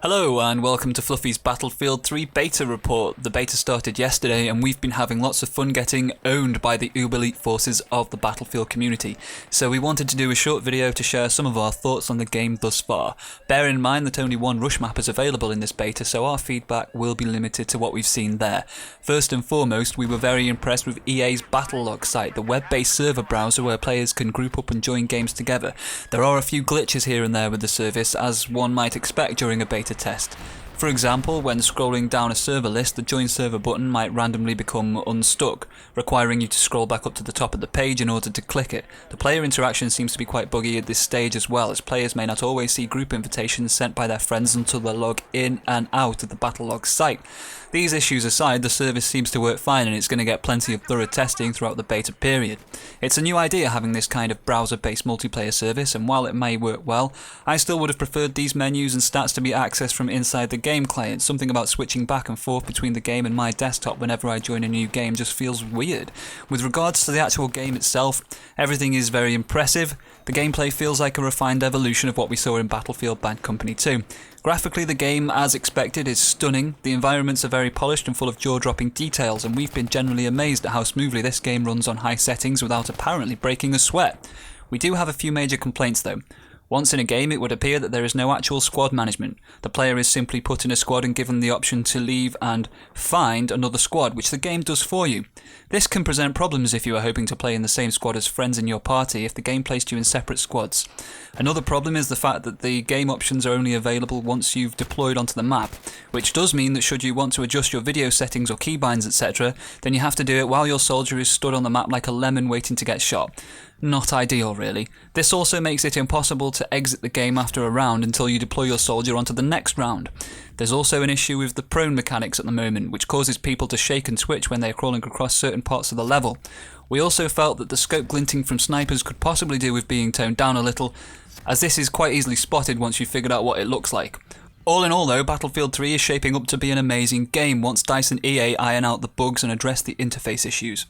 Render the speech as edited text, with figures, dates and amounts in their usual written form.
Hello and welcome to Fluffy's Battlefield 3 beta report. The beta started yesterday and we've been having lots of fun getting owned by the uber elite forces of the Battlefield community. So we wanted to do a short video to share some of our thoughts on the game thus far. Bear in mind that only one rush map is available in this beta, so our feedback will be limited to what we've seen there. First and foremost, we were very impressed with EA's Battlelog site, the web-based server browser where players can group up and join games together. There are a few glitches here and there with the service, as one might expect during a beta test. For example, when scrolling down a server list, the Join Server button might randomly become unstuck, requiring you to scroll back up to the top of the page in order to click it. The player interaction seems to be quite buggy at this stage as well, as players may not always see group invitations sent by their friends until they log in and out of the Battlelog site. These issues aside, the service seems to work fine and it's going to get plenty of thorough testing throughout the beta period. It's a new idea having this kind of browser-based multiplayer service, and while it may work well, I still would have preferred these menus and stats to be accessed from inside the game client. Something about switching back and forth between the game and my desktop whenever I join a new game just feels weird. With regards to the actual game itself, everything is very impressive. The gameplay feels like a refined evolution of what we saw in Battlefield Bad Company 2. Graphically, the game, as expected, is stunning. The environments are very polished and full of jaw-dropping details, and we've been generally amazed at how smoothly this game runs on high settings without apparently breaking a sweat. We do have a few major complaints though. Once in a game, it would appear that there is no actual squad management. The player is simply put in a squad and given the option to leave and find another squad, which the game does for you. This can present problems if you are hoping to play in the same squad as friends in your party if the game placed you in separate squads. Another problem is the fact that the game options are only available once you've deployed onto the map, which does mean that should you want to adjust your video settings or keybinds etc, then you have to do it while your soldier is stood on the map like a lemon waiting to get shot. Not ideal really. This also makes it impossible to exit the game after a round until you deploy your soldier onto the next round. There's also an issue with the prone mechanics at the moment, which causes people to shake and twitch when they are crawling across certain parts of the level. We also felt that the scope glinting from snipers could possibly do with being toned down a little, as this is quite easily spotted once you've figured out what it looks like. All in all though, Battlefield 3 is shaping up to be an amazing game once DICE and EA iron out the bugs and address the interface issues.